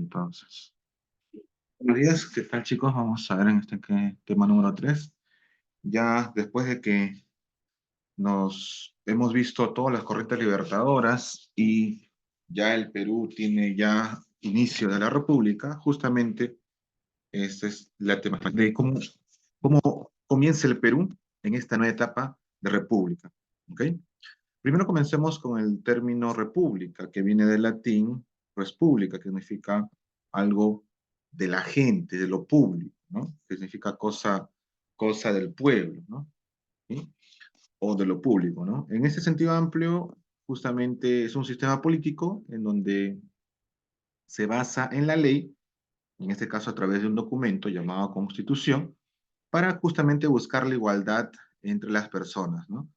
entonces. Buenos días, ¿qué tal chicos? Vamos a ver en tema número 3. Ya después de que nos hemos visto todas las corrientes libertadoras y ya el Perú tiene ya inicio de la República, justamente esta es la temática de cómo comienza el Perú en esta nueva etapa de República. ¿Ok? Primero comencemos con el término república, que viene del latín res publica, que significa algo de la gente, de lo público, ¿no? Que significa cosa del pueblo, ¿no? ¿Sí? O de lo público, ¿no? En ese sentido amplio, justamente es un sistema político en donde se basa en la ley, en este caso a través de un documento llamado Constitución, para justamente buscar la igualdad entre las personas, ¿no?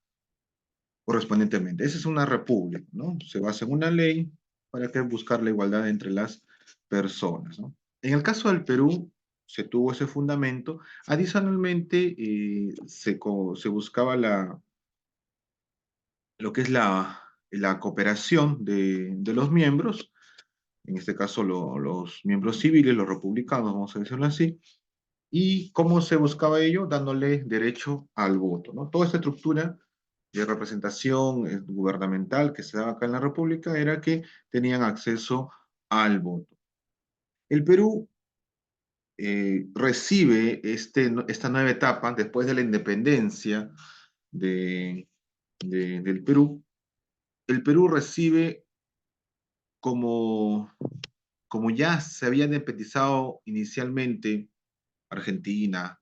Correspondientemente. Esa es una república, ¿no? Se basa en una ley para que buscar la igualdad entre las personas, ¿no? En el caso del Perú, se tuvo ese fundamento. Adicionalmente, se buscaba lo que es la cooperación de los miembros, en este caso los miembros civiles, los republicanos, vamos a decirlo así. ¿Y cómo se buscaba ello? Dándole derecho al voto, ¿no? Toda esta estructura de representación gubernamental que se daba acá en la República era que tenían acceso al voto. El Perú recibe esta nueva etapa después de la independencia de, del Perú. El Perú recibe como, como ya se había independizado inicialmente Argentina,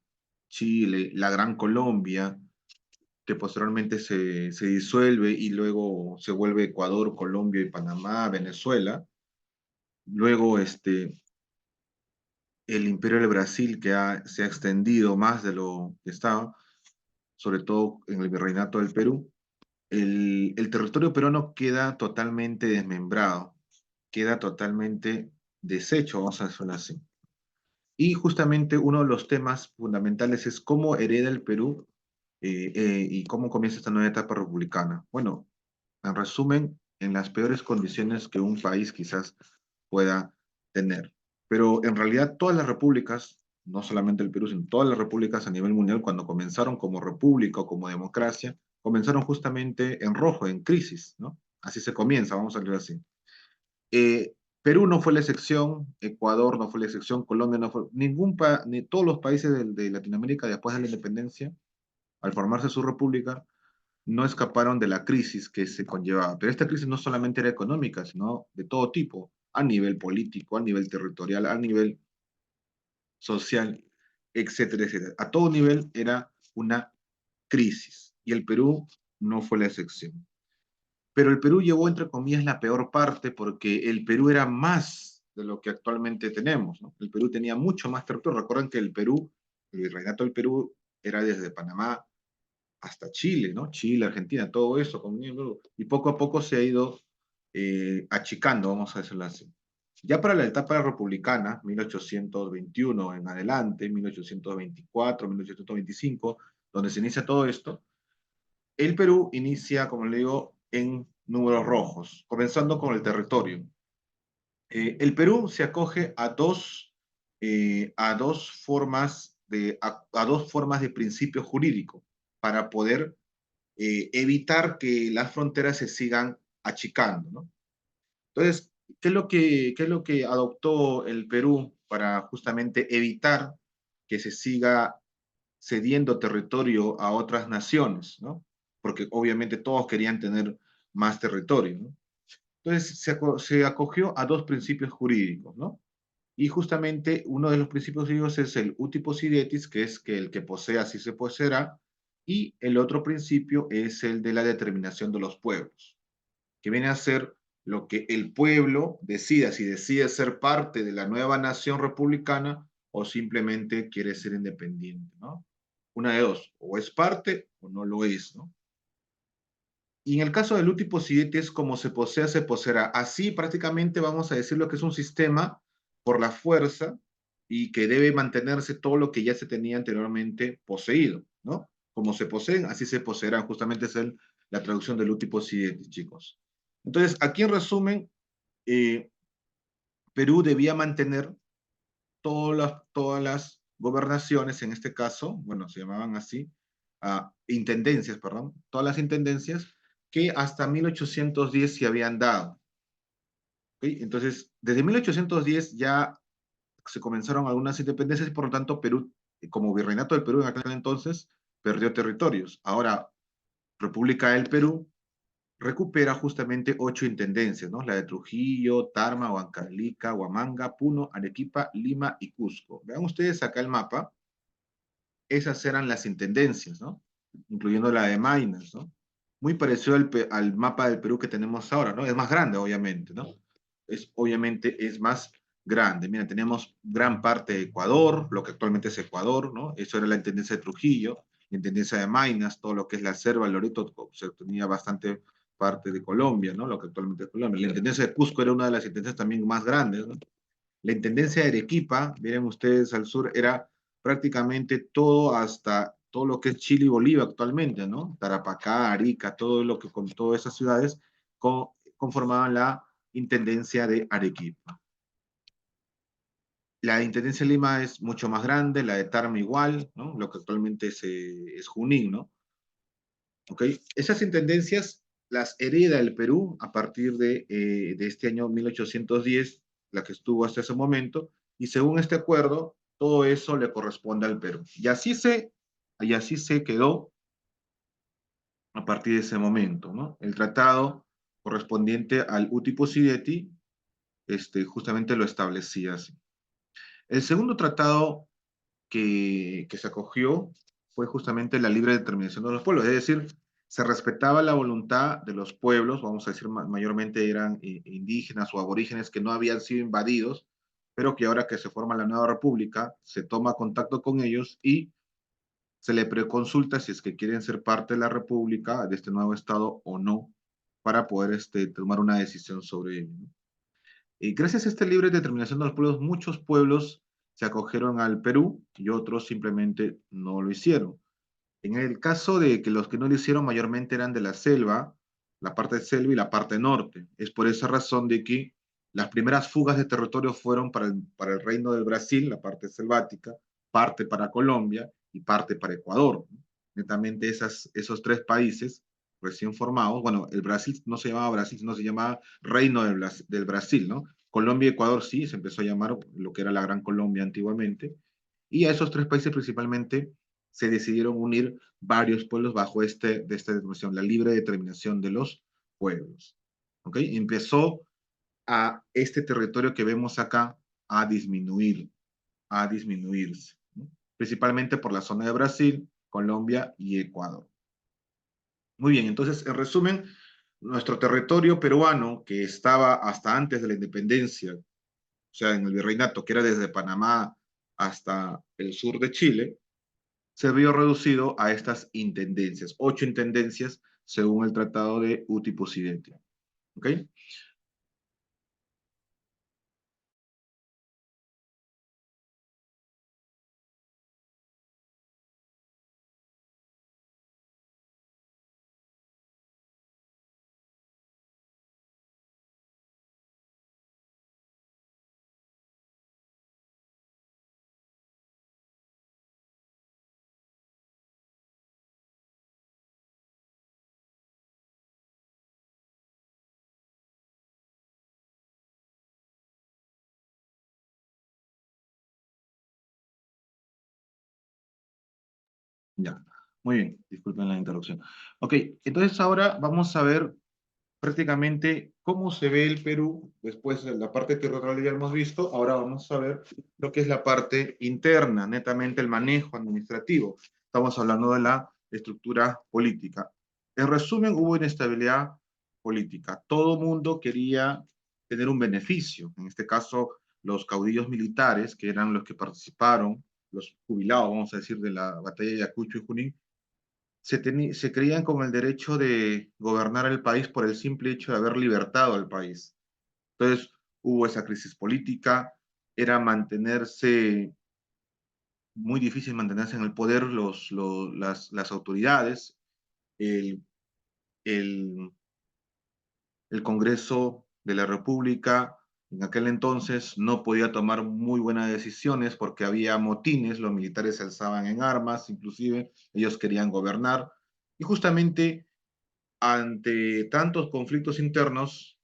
Chile, la Gran Colombia, que posteriormente se disuelve y luego se vuelve Ecuador, Colombia y Panamá, Venezuela. Luego el Imperio del Brasil se ha extendido más de lo que estaba, sobre todo en el virreinato del Perú. El territorio peruano queda totalmente desmembrado, queda totalmente deshecho, vamos a decirlo así. Y justamente uno de los temas fundamentales es cómo hereda el Perú y cómo comienza esta nueva etapa republicana. Bueno, en resumen, en las peores condiciones que un país quizás pueda tener. Pero en realidad todas las repúblicas, no solamente el Perú, sino todas las repúblicas a nivel mundial, cuando comenzaron como república o como democracia, comenzaron justamente en rojo, en crisis, ¿no? Así se comienza, vamos a decirlo así. Perú no fue la excepción, Ecuador no fue la excepción, Colombia no fue, ni todos los países de Latinoamérica después de la independencia, al formarse su república, no escaparon de la crisis que se conllevaba. Pero esta crisis no solamente era económica, sino de todo tipo, a nivel político, a nivel territorial, a nivel social, etcétera, etcétera. A todo nivel era una crisis y el Perú no fue la excepción. Pero el Perú llevó, entre comillas, la peor parte porque el Perú era más de lo que actualmente tenemos, ¿no? El Perú tenía mucho más territorio. Recuerden que el Perú, el virreinato del Perú era desde Panamá hasta Chile, ¿no? Chile, Argentina, todo eso, y poco a poco se ha ido achicando, vamos a decirlo así. Ya para la etapa republicana, 1821 en adelante, 1824, 1825, donde se inicia todo esto, el Perú inicia, como le digo, en números rojos, comenzando con el territorio. El Perú se acoge a dos a dos formas de principio jurídico para poder evitar que las fronteras se sigan achicando, ¿no? Entonces, qué es lo que adoptó el Perú para justamente evitar que se siga cediendo territorio a otras naciones, ¿no? Porque obviamente todos querían tener más territorio, ¿no? Entonces, se acogió a dos principios jurídicos, ¿no? Y justamente uno de los principios jurídicos es el uti possidetis, que es que el que posea así se poseerá, y el otro principio es el de la determinación de los pueblos, que viene a ser lo que el pueblo decida, si decide ser parte de la nueva nación republicana o simplemente quiere ser independiente, ¿no? Una de dos, o es parte o no lo es, ¿no? Y en el caso del uti possidetis, como se posea, se poseerá. Así prácticamente vamos a decir lo que es un sistema por la fuerza y que debe mantenerse todo lo que ya se tenía anteriormente poseído, ¿no? Como se poseen, así se poseerán. Justamente es la traducción del uti possidetis, chicos. Entonces, aquí en resumen, eh, Perú debía mantener todas las gobernaciones, en este caso, bueno, se llamaban así, intendencias, perdón, todas las intendencias que hasta 1810 se habían dado. ¿Okay? Entonces, desde 1810 ya se comenzaron algunas independencias y por lo tanto Perú, como virreinato del Perú en aquel entonces, perdió territorios. Ahora, República del Perú recupera justamente 8 intendencias, ¿no? La de Trujillo, Tarma, Huancavelica, Huamanga, Puno, Arequipa, Lima y Cusco. Vean ustedes acá el mapa, esas eran las intendencias, ¿no? Incluyendo la de Maynas, ¿no? Muy parecido al mapa del Perú que tenemos ahora, ¿no? Es más grande, obviamente, ¿no? Obviamente es más grande. Mira, tenemos gran parte de Ecuador, lo que actualmente es Ecuador, ¿no? Eso era la intendencia de Trujillo, la intendencia de Maynas, todo lo que es la selva, Loreto, se tenía bastante parte de Colombia, ¿no? Lo que actualmente es Colombia. La intendencia de Cusco era una de las intendencias también más grandes, ¿no? La intendencia de Arequipa, miren ustedes al sur, era prácticamente todo hasta todo lo que es Chile y Bolivia actualmente, ¿no? Tarapacá, Arica, todo lo que con todas esas ciudades conformaban la intendencia de Arequipa. La intendencia de Lima es mucho más grande, la de Tarma igual, ¿no? Lo que actualmente es Junín, ¿no? ¿Ok? Esas intendencias las hereda el Perú a partir de este año 1810, la que estuvo hasta ese momento, y según este acuerdo, todo eso le corresponde al Perú. Y así se quedó a partir de ese momento, ¿no? El tratado correspondiente al Uti Possidetis, justamente lo establecía así. El segundo tratado que se acogió fue justamente la libre determinación de los pueblos, es decir, se respetaba la voluntad de los pueblos, vamos a decir, mayormente eran indígenas o aborígenes que no habían sido invadidos, pero que ahora que se forma la nueva república, se toma contacto con ellos y se le preconsulta si es que quieren ser parte de la república, de este nuevo estado o no, para poder tomar una decisión sobre ello, ¿no? Y gracias a esta libre determinación de los pueblos, muchos pueblos se acogieron al Perú y otros simplemente no lo hicieron. En el caso de que los que no lo hicieron mayormente eran de la selva, la parte de selva y la parte norte. Es por esa razón de que las primeras fugas de territorio fueron para el reino del Brasil, la parte selvática, parte para Colombia y parte para Ecuador. Netamente esos tres países recién formados, bueno, el Brasil no se llamaba Brasil, sino se llamaba Reino del Brasil, ¿no? Colombia y Ecuador sí, se empezó a llamar lo que era la Gran Colombia antiguamente, y a esos tres países principalmente se decidieron unir varios pueblos bajo de esta denominación, la libre determinación de los pueblos. ¿Ok? Empezó a este territorio que vemos acá a disminuir, a disminuirse, ¿no? Principalmente por la zona de Brasil, Colombia y Ecuador. Muy bien, entonces, en resumen, nuestro territorio peruano, que estaba hasta antes de la independencia, o sea, en el virreinato, que era desde Panamá hasta el sur de Chile, se vio reducido a estas intendencias, 8 intendencias según el Tratado de Uti Possidetis. ¿Ok? Ya. Muy bien, disculpen la interrupción. Ok, entonces ahora vamos a ver prácticamente cómo se ve el Perú después de la parte territorial ya hemos visto. Ahora vamos a ver lo que es la parte interna, netamente el manejo administrativo. Estamos hablando de la estructura política. En resumen, hubo inestabilidad política. Todo mundo quería tener un beneficio. En este caso, los caudillos militares, que eran los que participaron, los jubilados, vamos a decir, de la batalla de Ayacucho y Junín, se creían con el derecho de gobernar el país por el simple hecho de haber libertado al país. Entonces hubo esa crisis política, era mantenerse, muy difícil mantenerse en el poder las autoridades, el, el, el Congreso de la República En aquel entonces no podía tomar muy buenas decisiones porque había motines, los militares se alzaban en armas, inclusive ellos querían gobernar. Y justamente ante tantos conflictos internos,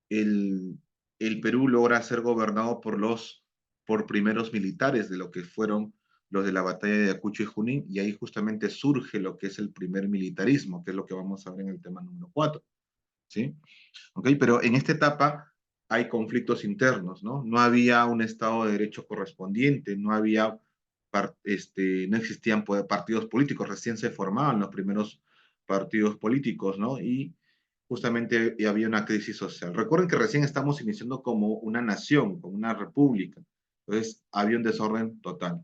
el, el Perú logra ser gobernado por primeros militares de lo que fueron los de la batalla de Ayacucho y Junín, y ahí justamente surge lo que es el primer militarismo, que es lo que vamos a ver en el tema número 4, ¿sí? ¿Ok? Pero en esta etapa hay conflictos internos, ¿no? No había un Estado de Derecho correspondiente, no había, no existían partidos políticos, recién se formaban los primeros partidos políticos, ¿no? Y justamente había una crisis social. Recuerden que recién estamos iniciando como una nación, como una república. Entonces, había un desorden total.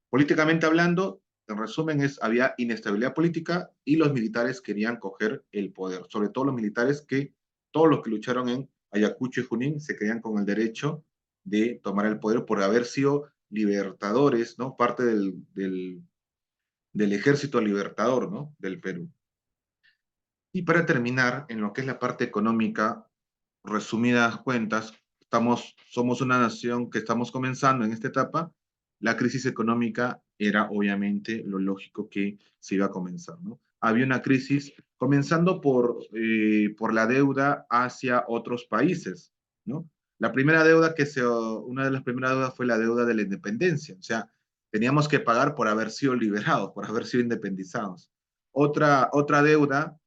Políticamente hablando, en resumen, había inestabilidad política y los militares querían coger el poder, sobre todo los militares todos los que lucharon en Ayacucho y Junín se creían con el derecho de tomar el poder por haber sido libertadores, ¿no? Parte del ejército libertador, ¿no? Del Perú. Y para terminar, en lo que es la parte económica, resumidas cuentas, somos una nación que estamos comenzando en esta etapa. La crisis económica era obviamente lo lógico que se iba a comenzar, ¿no? Había una crisis comenzando por la deuda hacia otros países, ¿no? Una de las primeras deudas fue la deuda de la independencia, o sea, teníamos que pagar por haber sido liberados, por haber sido independizados. Otra deuda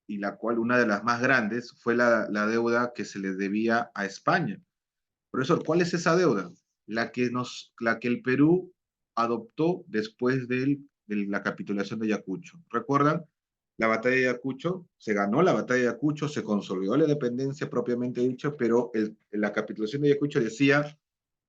y la cual una de las más grandes fue la deuda que se le debía a España. Profesor, ¿cuál es esa deuda? La que el Perú adoptó después de la capitulación de Ayacucho. ¿Recuerdan? La batalla de Ayacucho, se ganó la batalla de Ayacucho, se consolidó la independencia propiamente dicho, pero la capitulación de Ayacucho decía,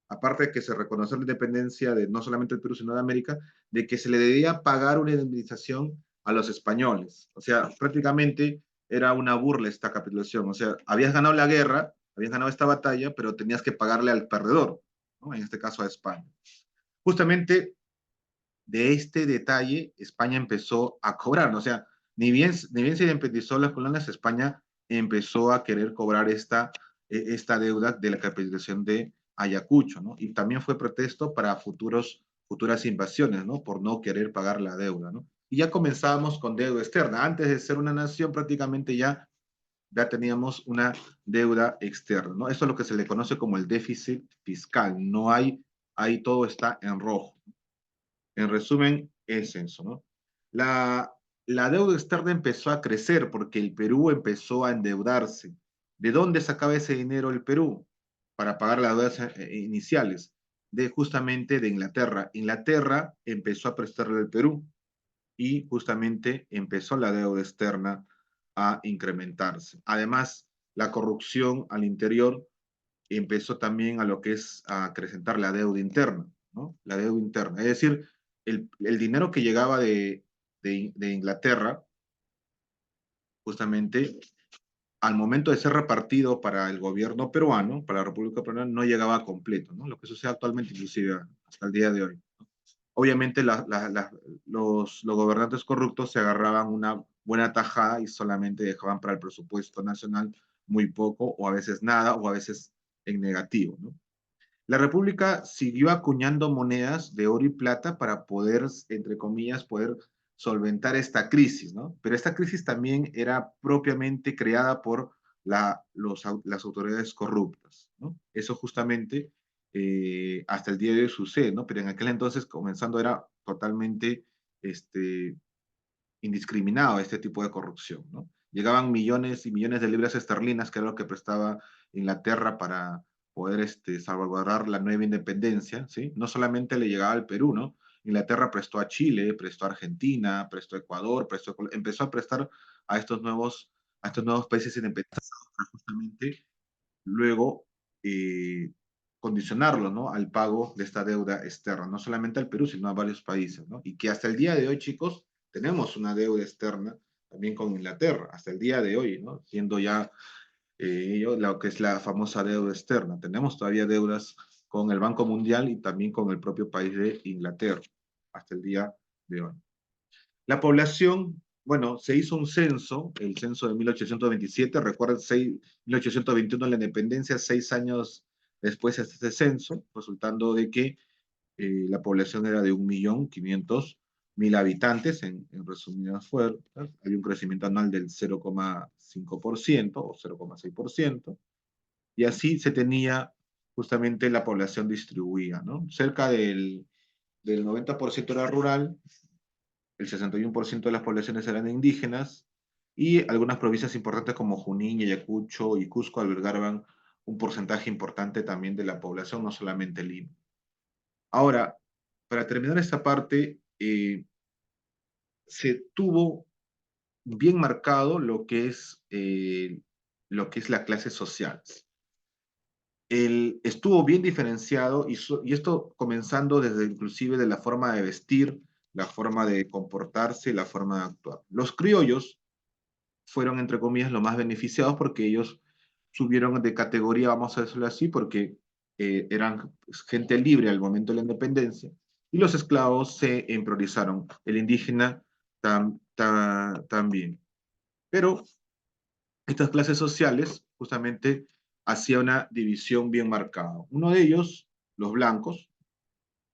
aparte de que se reconoció la independencia de no solamente el Perú, sino de América, de que se le debía pagar una indemnización a los españoles. O sea, prácticamente era una burla esta capitulación. O sea, habías ganado la guerra, habías ganado esta batalla, pero tenías que pagarle al perdedor, ¿no? En este caso a España. Justamente de este detalle, España empezó a cobrar, ¿no? O sea, ni bien se independizó las colonias, España empezó a querer cobrar esta deuda de la capitalización de Ayacucho, ¿no? Y también fue pretexto para futuras invasiones, ¿no? Por no querer pagar la deuda, ¿no? Y ya comenzábamos con deuda externa. Antes de ser una nación, prácticamente ya teníamos una deuda externa, ¿no? Eso es lo que se le conoce como el déficit fiscal. No hay, ahí todo está en rojo. En resumen, es eso, ¿no? La, la deuda externa empezó a crecer porque el Perú empezó a endeudarse. ¿De dónde sacaba ese dinero el Perú para pagar las deudas iniciales? Justamente de Inglaterra. Inglaterra empezó a prestarle al Perú y justamente empezó la deuda externa a incrementarse. Además, la corrupción al interior empezó también a lo que es a acrecentar la deuda interna, ¿no? La deuda interna. Es decir, el dinero que llegaba de Inglaterra, justamente al momento de ser repartido para el gobierno peruano, para la República Peruana, no llegaba completo, ¿no? Lo que sucede actualmente, inclusive hasta el día de hoy. Obviamente los gobernantes corruptos se agarraban una buena tajada y solamente dejaban para el presupuesto nacional muy poco o a veces nada o a veces en negativo, ¿no? La República siguió acuñando monedas de oro y plata para poder, entre comillas, poder solventar esta crisis, ¿no? Pero esta crisis también era propiamente creada por las autoridades corruptas, ¿no? Eso justamente hasta el día de hoy sucede, ¿no? Pero en aquel entonces, comenzando, era totalmente indiscriminado este tipo de corrupción, ¿no? Llegaban millones y millones de libras esterlinas, que era lo que prestaba Inglaterra para poder salvaguardar la nueva independencia, ¿sí? No solamente le llegaba al Perú, ¿no? Inglaterra prestó a Chile, prestó a Argentina, prestó a Ecuador, empezó a prestar a estos nuevos países independientes para justamente luego eh, condicionarlo, ¿no? Al pago de esta deuda externa, no solamente al Perú, sino a varios países, ¿no? Y que hasta el día de hoy, chicos, tenemos una deuda externa también con Inglaterra, hasta el día de hoy, ¿no? Siendo ya lo que es la famosa deuda externa. Tenemos todavía deudas con el Banco Mundial y también con el propio país de Inglaterra, hasta el día de hoy. La población bueno, se hizo un censo, el censo de 1827, recuerden, 1821 la independencia, 6 años después de este censo, resultando de que la población era de 1.500.000 habitantes, en resumidas fuerzas, había un crecimiento anual del 0,5% o 0,6%, y así se tenía justamente la población distribuida, ¿no? Cerca del 90% era rural, el 61% de las poblaciones eran indígenas, y algunas provincias importantes como Junín, Ayacucho y Cusco albergaban un porcentaje importante también de la población, no solamente Lima. Ahora, para terminar esta parte, se tuvo bien marcado lo que es la clase social. Estuvo bien diferenciado y esto comenzando desde inclusive de la forma de vestir, la forma de comportarse, la forma de actuar. Los criollos fueron, entre comillas, los más beneficiados porque ellos subieron de categoría, vamos a decirlo así, porque eran gente libre al momento de la independencia, y los esclavos se priorizaron, el indígena también. Pero estas clases sociales justamente hacía una división bien marcada. Uno de ellos, los blancos,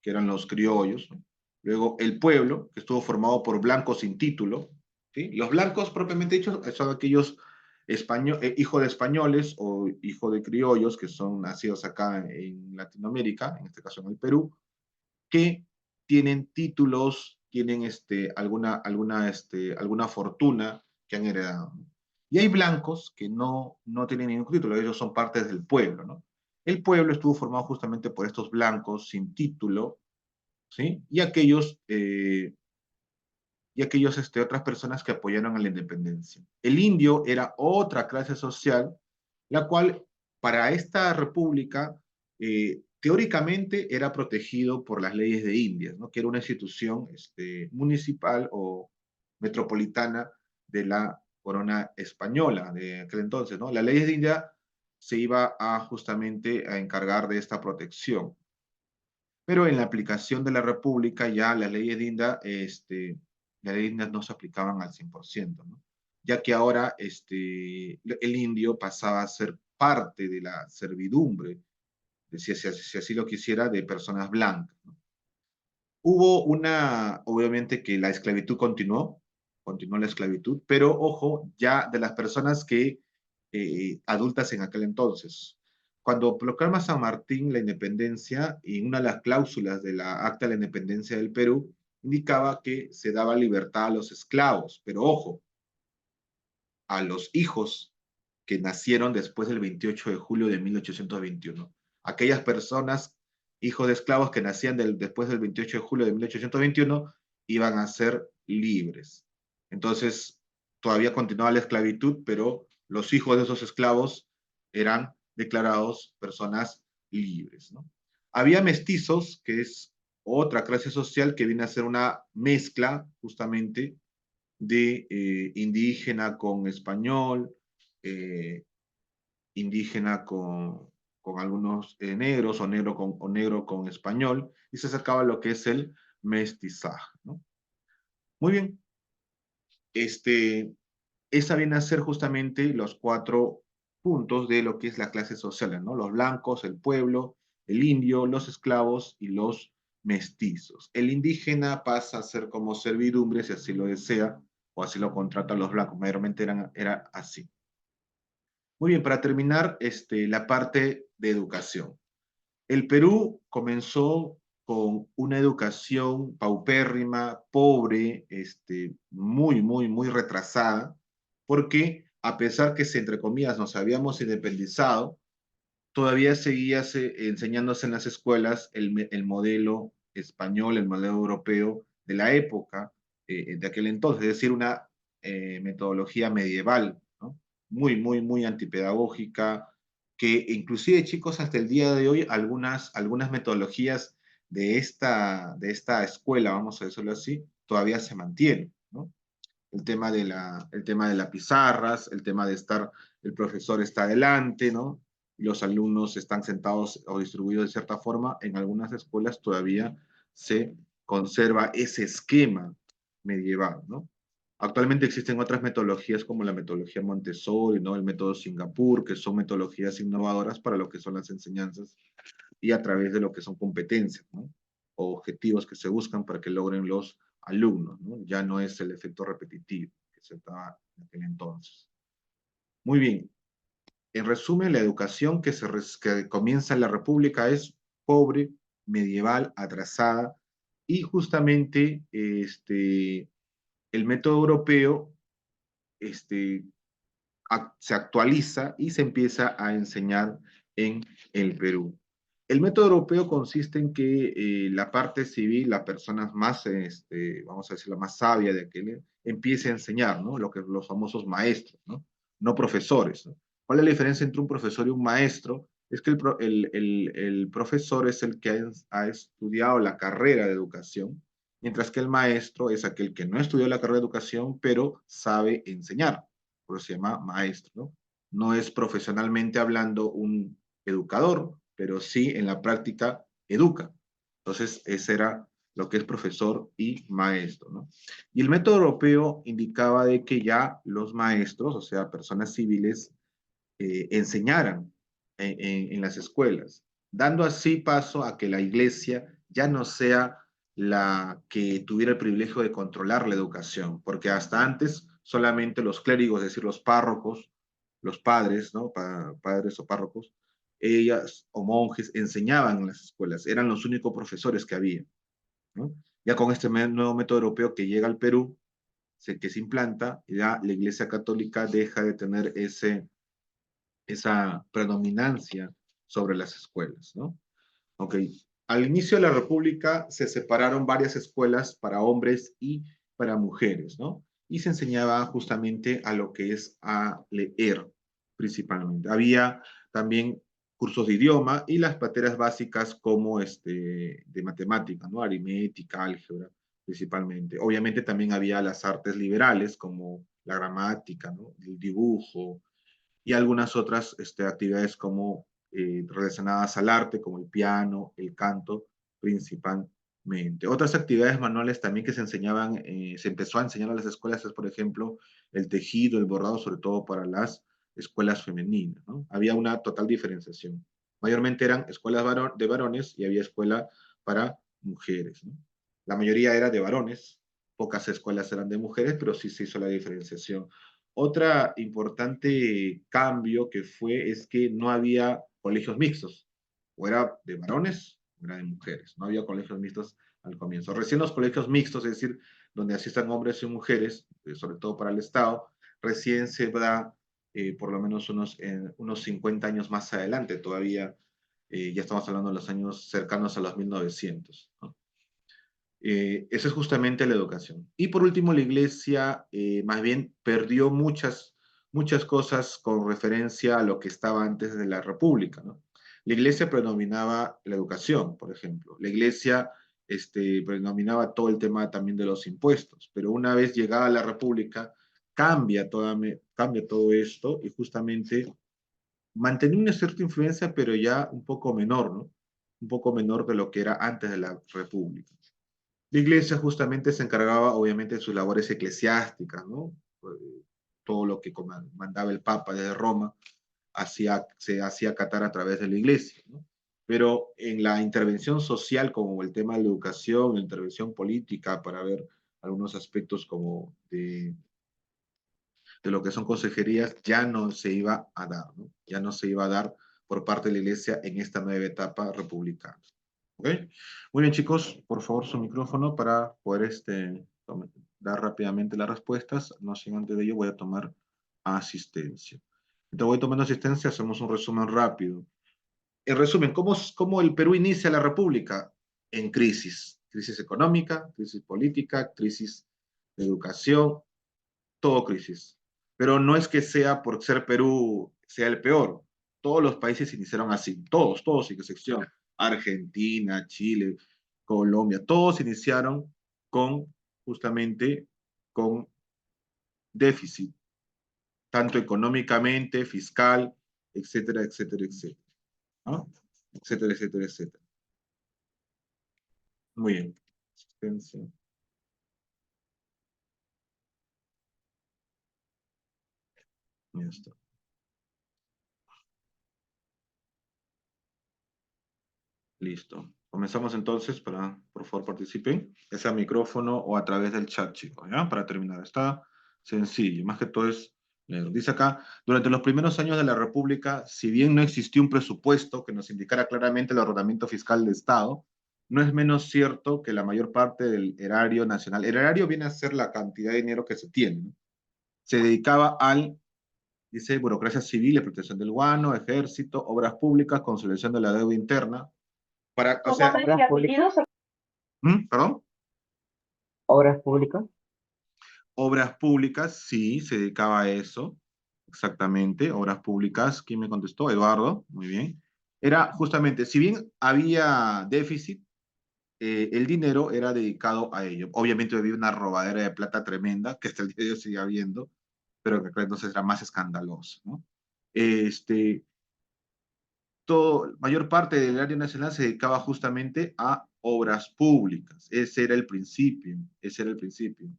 que eran los criollos, ¿no? Luego el pueblo, que estuvo formado por blancos sin título, ¿sí? Los blancos, propiamente dicho, son aquellos hijos de españoles o hijos de criollos que son nacidos acá en Latinoamérica, en este caso en el Perú, que tienen títulos, tienen alguna fortuna que han heredado. Y hay blancos que no tienen ningún título, ellos son partes del pueblo, ¿no? El pueblo estuvo formado justamente por estos blancos sin título, ¿sí? Y otras personas que apoyaron a la independencia. El indio era otra clase social, la cual para esta república teóricamente era protegido por las leyes de Indias, ¿no? Que era una institución municipal o metropolitana de la corona española de aquel entonces, ¿no? Las leyes de India se iba a justamente a encargar de esta protección. Pero en la aplicación de la República ya las leyes de India no se aplicaban al 100%, ¿no? Ya que ahora el indio pasaba a ser parte de la servidumbre, si así lo quisiera, de personas blancas, ¿no? Obviamente que la esclavitud continuó la esclavitud, pero ojo, ya de las personas que adultas en aquel entonces. Cuando proclama San Martín la independencia, y una de las cláusulas de la Acta de la Independencia del Perú, indicaba que se daba libertad a los esclavos, pero ojo, a los hijos que nacieron después del 28 de julio de 1821. Aquellas personas, hijos de esclavos que nacían después del 28 de julio de 1821, iban a ser libres. Entonces, todavía continuaba la esclavitud, pero los hijos de esos esclavos eran declarados personas libres, ¿no? Había mestizos, que es otra clase social que viene a ser una mezcla justamente de indígena con español, eh, indígena con algunos negros o negro con español, y se acercaba a lo que es el mestizaje, ¿no? Muy bien, esa viene a ser justamente los 4 puntos de lo que es la clase social, ¿no? Los blancos, el pueblo, el indio, los esclavos y los mestizos. El indígena pasa a ser como servidumbre, si así lo desea, o así lo contratan los blancos, mayormente era así. Muy bien, para terminar, la parte de educación. El Perú comenzó con una educación paupérrima, pobre, muy, muy, muy retrasada, porque a pesar que, entre comillas, nos habíamos independizado, todavía seguía enseñándose en las escuelas el modelo español, el modelo europeo de la época, de aquel entonces, es decir, una metodología medieval, ¿no? Muy, muy, muy antipedagógica, que inclusive, chicos, hasta el día de hoy, algunas metodologías de esta escuela, vamos a decirlo así, todavía se mantienen, ¿no? El tema de las pizarras, el tema de el profesor está adelante, ¿no? Y los alumnos están sentados o distribuidos de cierta forma. En algunas escuelas todavía se conserva ese esquema medieval, ¿no? Actualmente existen otras metodologías como la metodología Montessori, ¿no? El método Singapur, que son metodologías innovadoras para lo que son las enseñanzas y a través de lo que son competencias, ¿no? O objetivos que se buscan para que logren los alumnos, ¿no? Ya no es el efecto repetitivo que se estaba en aquel entonces. Muy bien. En resumen, la educación que comienza en la República es pobre, medieval, atrasada, y justamente el método europeo este, se actualiza y se empieza a enseñar en el Perú. El método europeo consiste en que la parte civil, la persona más, vamos a decir, la más sabia de aquel, empiece a enseñar, ¿no? Lo que los famosos maestros, ¿no? No profesores, ¿no? ¿Cuál es la diferencia entre un profesor y un maestro? Es que el profesor es el que ha estudiado la carrera de educación, mientras que el maestro es aquel que no estudió la carrera de educación, pero sabe enseñar, por eso se llama maestro, ¿no? No es profesionalmente hablando un educador, pero sí en la práctica educa. Entonces, ese era lo que es profesor y maestro, ¿no? Y el método europeo indicaba de que ya los maestros, o sea, personas civiles, enseñaran en las escuelas, dando así paso a que la iglesia ya no sea la que tuviera el privilegio de controlar la educación, porque hasta antes solamente los clérigos, es decir, los párrocos, los padres, ¿no? Padres o párrocos, ellas o monjes enseñaban en las escuelas, eran los únicos profesores que había, ¿no? Ya con este nuevo método europeo que llega al Perú, que se implanta, ya la Iglesia Católica deja de tener esa predominancia sobre las escuelas, ¿no? Ok. Al inicio de la República se separaron varias escuelas para hombres y para mujeres, ¿no? Y se enseñaba justamente a lo que es a leer, principalmente. Había también cursos de idioma y las materias básicas como de matemática, ¿no? Aritmética, álgebra, principalmente. Obviamente también había las artes liberales como la gramática, ¿no? El dibujo, y algunas otras actividades como relacionadas al arte, como el piano, el canto, principalmente. Otras actividades manuales también que se enseñaban, se empezó a enseñar a las escuelas es, por ejemplo, el tejido, el bordado, sobre todo para las escuelas femeninas, ¿no? Había una total diferenciación. Mayormente eran escuelas de varones y había escuela para mujeres, ¿no? La mayoría era de varones, pocas escuelas eran de mujeres, pero sí se hizo la diferenciación. Otra importante cambio que fue es que no había colegios mixtos, o era de varones o era de mujeres, no había colegios mixtos al comienzo. Recién los colegios mixtos, es decir, donde asistan hombres y mujeres, sobre todo para el Estado, recién se da por lo menos unos 50 años más adelante, todavía ya estamos hablando de los años cercanos a los 1900, ¿no? Esa es justamente la educación. Y por último, la iglesia más bien perdió muchas cosas con referencia a lo que estaba antes de la república, ¿no? La iglesia predominaba la educación, por ejemplo. La iglesia predominaba todo el tema también de los impuestos, pero una vez llegada la república, cambia todo esto y justamente mantenía una cierta influencia, pero ya un poco menor, ¿no? Un poco menor de lo que era antes de la república. La iglesia justamente se encargaba, obviamente, de sus labores eclesiásticas, ¿no? Todo lo que mandaba el Papa desde Roma se hacía acatar a través de la iglesia, ¿no? Pero en la intervención social, como el tema de la educación, la intervención política, para ver algunos aspectos como de lo que son consejerías, ya no se iba a dar, ¿no? Ya no se iba a dar por parte de la iglesia en esta nueva etapa republicana. ¿Ok? Muy bien, chicos, por favor, su micrófono para poder dar rápidamente las respuestas. No sin antes de ello voy a tomar asistencia. Entonces voy tomando asistencia, hacemos un resumen rápido. En resumen, ¿cómo el Perú inicia la República? En crisis. Crisis económica, crisis política, crisis de educación, todo crisis. Pero no es que sea por ser Perú sea el peor. Todos los países iniciaron así, todos sin excepción. Argentina, Chile, Colombia, todos iniciaron con justamente con déficit, tanto económicamente, fiscal, etcétera, etcétera, etcétera, ¿no? Etcétera, etcétera, etcétera. Muy bien. Asistencia. Ya está. Listo. Comenzamos entonces, por favor participen, ya sea micrófono o a través del chat, chicos, ¿ya? Para terminar. Está sencillo, más que todo es leer. Dice acá, durante los primeros años de la República, si bien no existió un presupuesto que nos indicara claramente el ordenamiento fiscal de Estado, no es menos cierto que la mayor parte del erario nacional, el erario viene a ser la cantidad de dinero que se tiene, ¿no? Se dedicaba al, dice, burocracia civil, protección del guano, ejército, obras públicas, consolidación de la deuda interna, para, o sea, Obras públicas. ¿perdón? Obras públicas. Obras públicas, sí, se dedicaba a eso, exactamente, obras públicas. ¿Quién me contestó? Eduardo, muy bien. Era justamente, si bien había déficit, el dinero era dedicado a ello. Obviamente había una robadera de plata tremenda, que hasta el día de hoy sigue habiendo, pero que entonces era más escandaloso, ¿no? Este, mayor parte del área nacional se dedicaba justamente a obras públicas. Ese era el principio, ese era el principio,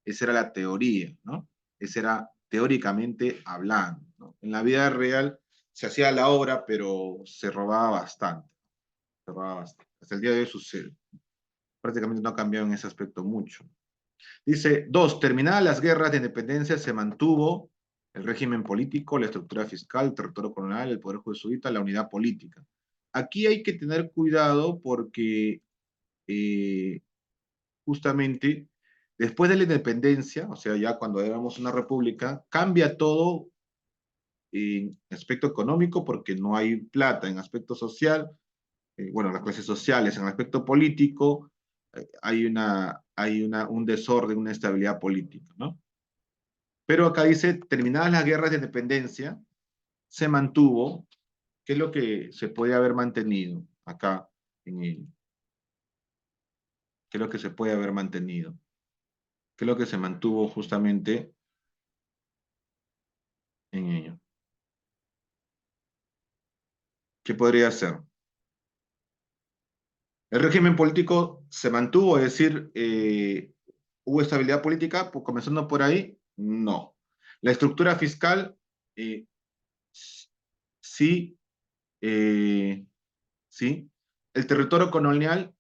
esa era la teoría, ¿no? Ese era teóricamente hablando, ¿no? En la vida real se hacía la obra, pero se robaba bastante, se robaba bastante. Hasta el día de hoy sucede. Prácticamente no ha cambiado en ese aspecto mucho. Dice, dos, terminadas las guerras de independencia, se mantuvo el régimen político, la estructura fiscal, el territorio colonial, el poder jesuita, la unidad política. Aquí hay que tener cuidado porque eh, justamente después de la independencia, o sea, ya cuando éramos una república, cambia todo en aspecto económico porque no hay plata, en aspecto social, bueno, las clases sociales, en aspecto político, un desorden, una estabilidad política, ¿no? Pero acá dice, terminadas las guerras de independencia, se mantuvo, ¿qué es lo que se puede haber mantenido acá en ello? ¿Qué es lo que se puede haber mantenido? ¿Qué es lo que se mantuvo justamente en ello? ¿Qué podría ser? El régimen político se mantuvo, es decir, ¿hubo estabilidad política? Pues, comenzando por ahí, no. La estructura fiscal, eh, sí, eh, sí. El territorio colonial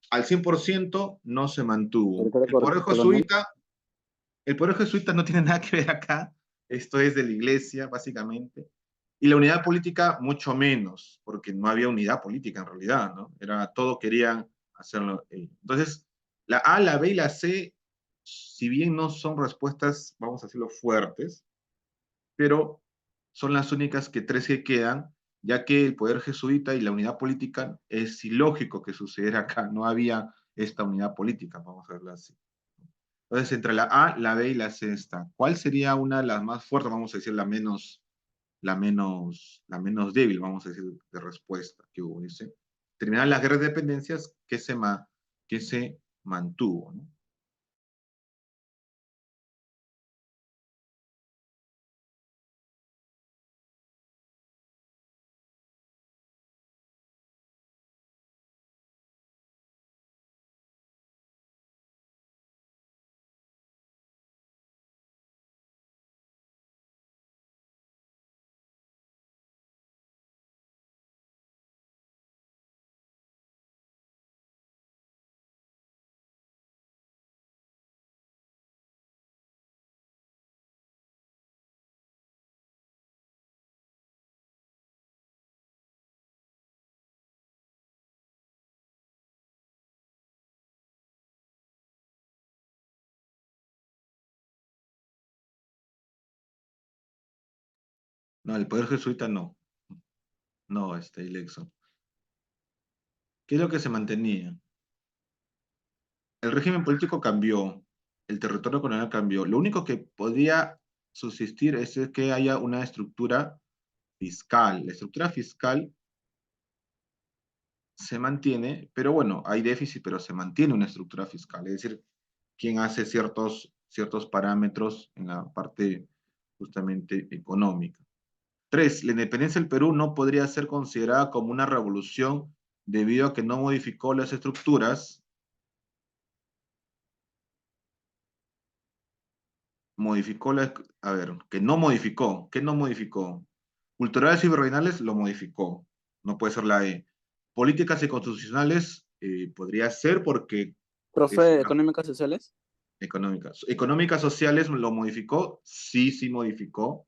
al 100% no se mantuvo. Colonial. El poder jesuita no tiene nada que ver acá, esto es de la iglesia, básicamente. Y la unidad política, mucho menos, porque no había unidad política en realidad, ¿no? Era, todo querían hacerlo. Entonces, la A, la B y la C, si bien no son respuestas, vamos a decirlo, fuertes, pero son las únicas que tres que quedan, ya que el poder jesuita y la unidad política es ilógico que sucediera acá, no había esta unidad política, vamos a verla así. Entonces, entre la A, la B y la C está. ¿Cuál sería una de las más fuertes, vamos a decir, la menos débil, vamos a decir, de respuesta que hubo? Dice, terminar las guerras de dependencias que se mantuvo, ¿no? No, el poder jesuita no. No, Ilexo. ¿Qué es lo que se mantenía? El régimen político cambió, el territorio colonial cambió. Lo único que podría subsistir es que haya una estructura fiscal. La estructura fiscal se mantiene, pero bueno, hay déficit, pero se mantiene una estructura fiscal. Es decir, quien hace ciertos parámetros en la parte justamente económica. Tres, la independencia del Perú no podría ser considerada como una revolución debido a que no modificó las estructuras. modificó a ver, que no modificó, ¿qué no modificó? Culturales y virreinales lo modificó, no puede ser la E. Políticas y constitucionales podría ser porque es Profe, una económicas sociales. económicas. Económicas sociales lo modificó, sí, sí modificó.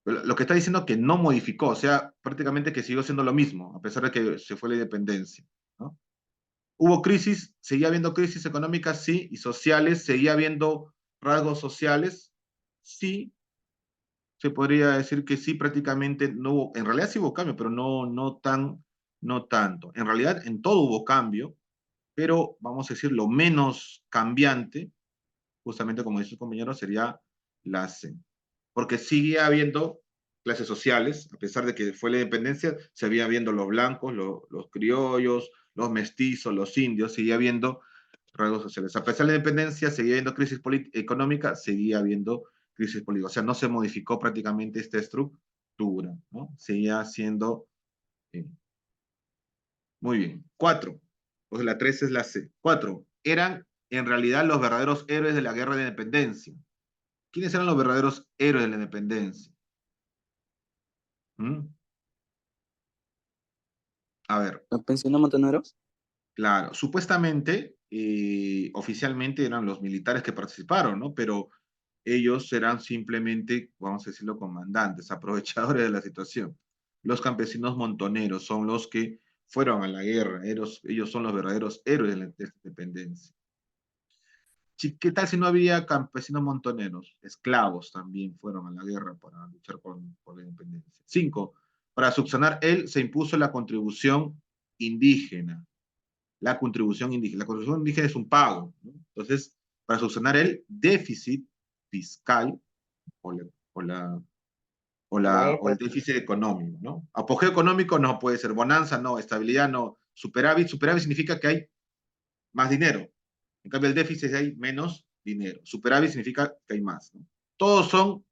Lo que está diciendo que no modificó, o sea, prácticamente que siguió siendo lo mismo, a pesar de que se fue la independencia, ¿no? Hubo crisis, seguía habiendo crisis económicas, sí, y sociales, seguía habiendo rasgos sociales, sí, se podría decir que sí, prácticamente no hubo, en realidad sí hubo cambio, pero no tanto. En realidad en todo hubo cambio, pero vamos a decir lo menos cambiante, justamente como dice su compañero, sería la C. Porque sigue habiendo clases sociales, a pesar de que fue la independencia, seguía habiendo los blancos, los criollos, los mestizos, los indios, seguía habiendo rasgos sociales. A pesar de la independencia, seguía habiendo crisis económica, seguía habiendo crisis política. O sea, no se modificó prácticamente esta estructura, ¿no? Seguía siendo... muy bien. 4. Pues la 3 es la C. 4. Eran en realidad los verdaderos héroes de la guerra de independencia. ¿Quiénes eran los verdaderos héroes de la independencia? ¿Mm? A ver, ¿La pensión de montoneros? claro, supuestamente, oficialmente eran los militares que participaron, ¿no? Pero ellos eran simplemente, vamos a decirlo, comandantes, aprovechadores de la situación. Los campesinos montoneros son los que fueron a la guerra, ellos son los verdaderos héroes de esta independencia. ¿Qué tal si no había campesinos montoneros? Esclavos también fueron a la guerra para luchar por la independencia. 5. Para subsanar él se impuso la contribución indígena. La contribución indígena. La contribución indígena es un pago, ¿no? Entonces, para subsanar el déficit fiscal o, la, o, la, La E, o el pues. déficit económico, ¿no? Apogeo económico no puede ser bonanza, no, estabilidad no, superávit, superávit significa que hay más dinero. En cambio, el déficit hay menos dinero. Superávit significa que hay más, ¿no? Todos son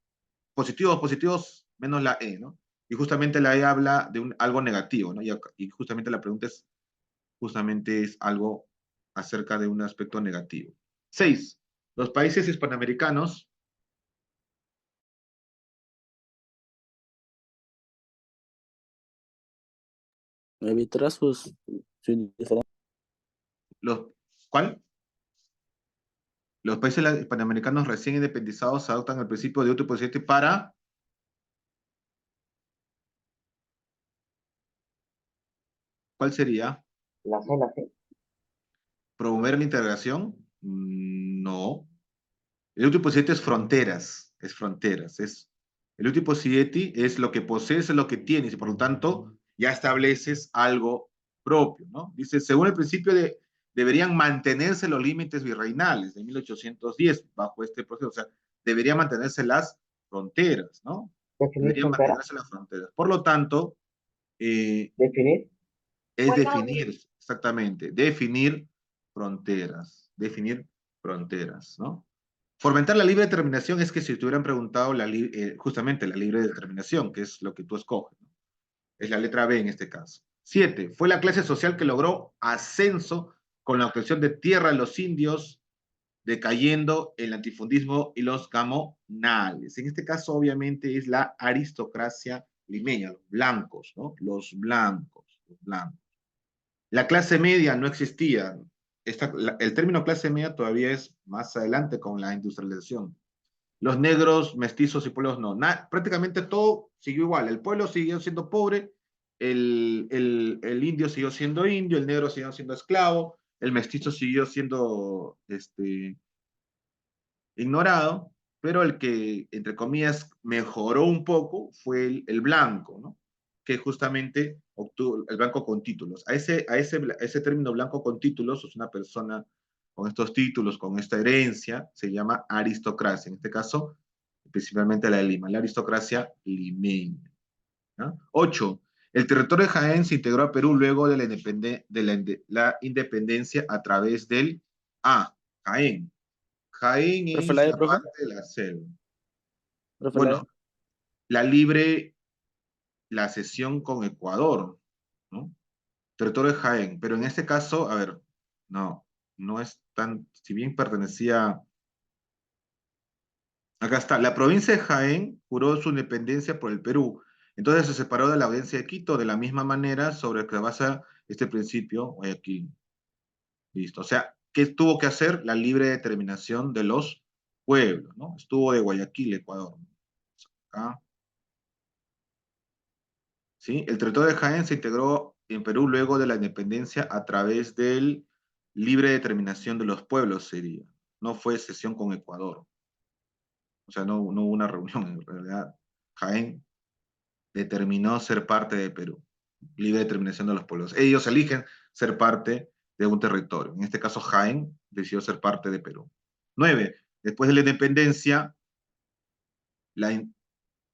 positivos, positivos, menos la E, ¿no? Y justamente la E habla de algo negativo, ¿no? Y justamente la pregunta es, justamente es algo acerca de un aspecto negativo. 6. Los países hispanoamericanos Evitará sus diferencias. los, ¿cuál? Los países hispanoamericanos recién independizados adoptan el principio de otro presidente para, ¿cuál sería? La C, la C. ¿Promover la integración? No. El último siete es fronteras, el último siete es lo que posees, es lo que tienes, y por lo tanto ya estableces algo propio, ¿no? Dice, según el principio deberían mantenerse los límites virreinales de 1810 bajo este proceso, o sea, deberían mantenerse las fronteras, ¿no? Definir Deberían frontera. mantenerse las fronteras. Por lo tanto, eh, Definir. es definir, exactamente, definir fronteras, ¿no? Fomentar la libre determinación es que si te hubieran preguntado justamente la libre determinación, que es lo que tú escoges, ¿no? Es la letra B en este caso. 7. Fue la clase social que logró ascenso con la obtención de tierra de los indios, decayendo el latifundismo y los gamonales. En este caso, obviamente, es la aristocracia limeña, los blancos, ¿no? Los blancos, los blancos. La clase media no existía. El término clase media todavía es más adelante con la industrialización. Los negros, mestizos y pueblos no. Prácticamente todo siguió igual. El pueblo siguió siendo pobre, el indio siguió siendo indio, el negro siguió siendo esclavo, el mestizo siguió siendo ignorado, pero el que, entre comillas, mejoró un poco fue el blanco, ¿no? Que justamente obtuvo el blanco con títulos. A ese término blanco con títulos, es una persona con estos títulos, con esta herencia, se llama aristocracia. En este caso, principalmente la de Lima, la aristocracia limeña. ¿No? 8. El territorio de Jaén se integró a Perú luego de la independencia a través del A. Jaén. Jaén ¿Profe es la E, la profe? parte de la selva. ¿Profe la E? Bueno, la libre, la cesión con Ecuador, ¿no? Territorio de Jaén, pero en este caso, a ver, no, no es tan, si bien pertenecía Acá está. La provincia de Jaén juró su independencia por el Perú. Entonces se separó de la audiencia de Quito de la misma manera sobre la que basa este principio Guayaquil. Listo. O sea, ¿qué tuvo que hacer? La libre determinación de los pueblos, ¿no? Estuvo de Guayaquil, Ecuador. Acá. ¿Sí? El Tratado de Jaén se integró en Perú luego de la independencia a través del libre determinación de los pueblos, sería. No fue cesión con Ecuador. O sea, no hubo una reunión, en realidad. Jaén determinó ser parte de Perú. Libre determinación de los pueblos. Ellos eligen ser parte de un territorio. En este caso, Jaén decidió ser parte de Perú. 9. Después de la independencia, la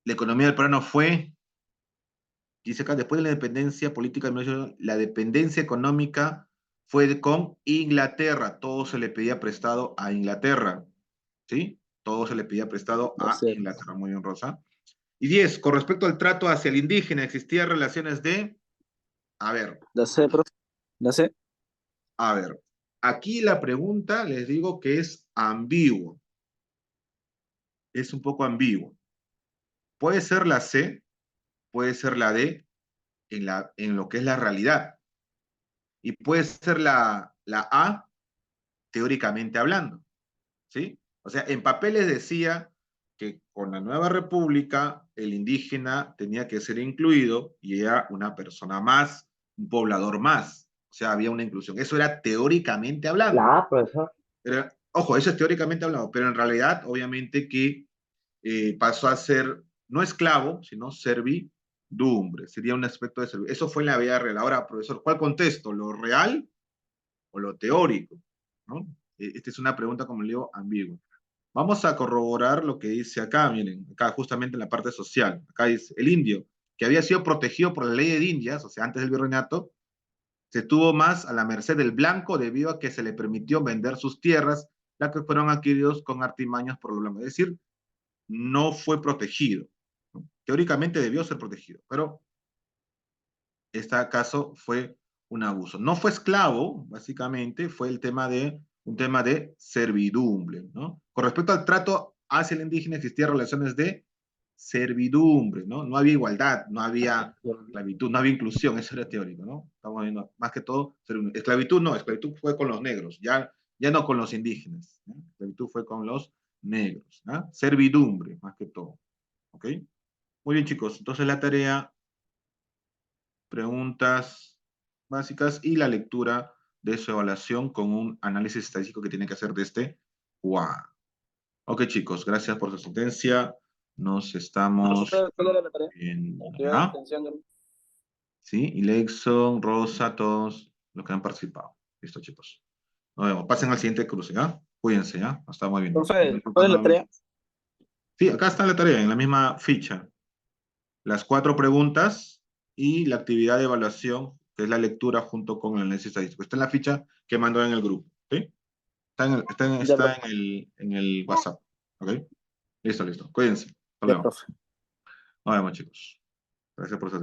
economía del peruano fue, dice acá, después de la independencia política, la dependencia económica fue con Inglaterra. Todo se le pedía prestado a Inglaterra. ¿Sí? Todo se le pedía prestado La a C. Inglaterra. Muy bien, Rosa. Y 10, con respecto al trato hacia el indígena, existían relaciones de, a ver, La C, profe. La C. a ver, aquí la pregunta les digo que es ambiguo, es un poco ambiguo. Puede ser la C, puede ser la D en lo que es la realidad, y puede ser la A teóricamente hablando, ¿sí? O sea, en papeles decía que con la nueva república el indígena tenía que ser incluido y era una persona más, un poblador más. O sea, había una inclusión. Eso era teóricamente hablando. La A, profesor. Ojo, eso es teóricamente hablado, pero en realidad, obviamente que pasó a ser no esclavo, sino servidumbre. Sería un aspecto de servidumbre. Eso fue en la vida real. Ahora, profesor, ¿cuál contesto? ¿Lo real o lo teórico? ¿No? Esta es una pregunta, como le digo, ambigua. Vamos a corroborar lo que dice acá, miren, acá justamente en la parte social. Acá dice, el indio, que había sido protegido por la ley de Indias, o sea, antes del virreinato, se tuvo más a la merced del blanco debido a que se le permitió vender sus tierras, las que fueron adquiridos con artimañas por los blancos. Es decir, no fue protegido. ¿No? Teóricamente debió ser protegido, pero este caso fue un abuso. No fue esclavo, básicamente, fue un tema de servidumbre, ¿no? Con respecto al trato hacia el indígena existían relaciones de servidumbre, ¿no? No había igualdad, no había esclavitud, no había inclusión, eso era teórico, ¿no? Estamos viendo más que todo, esclavitud no, esclavitud fue con los negros, ya no con los indígenas, ¿no? Esclavitud fue con los negros, ¿no? Servidumbre, más que todo, ¿ok? Muy bien, chicos, entonces la tarea, preguntas básicas y la lectura de su evaluación con un análisis estadístico que tiene que hacer de este cuadro. Ok, chicos, gracias por su asistencia. Nos estamos ¿Cuál era la tarea? viendo. Actividad de ¿Ah? extensión de... Sí, y Lexon, Rosa, todos los que han participado. Listo, chicos. Nos vemos. Pasen al siguiente cruce, ¿ya? Cuídense, ¿ya? Nos estamos viendo. Profe, ¿cuál es la tarea? Sí, acá está la tarea, en la misma ficha. Las 4 preguntas y la actividad de evaluación, que es la lectura junto con el análisis estadístico. Está en la ficha que mandó en el grupo, ¿sí? Ya, Está en el WhatsApp, ¿ok? Listo, listo. Cuídense. Hasta ya, luego. profe. Nos vemos, chicos. Gracias por su atención.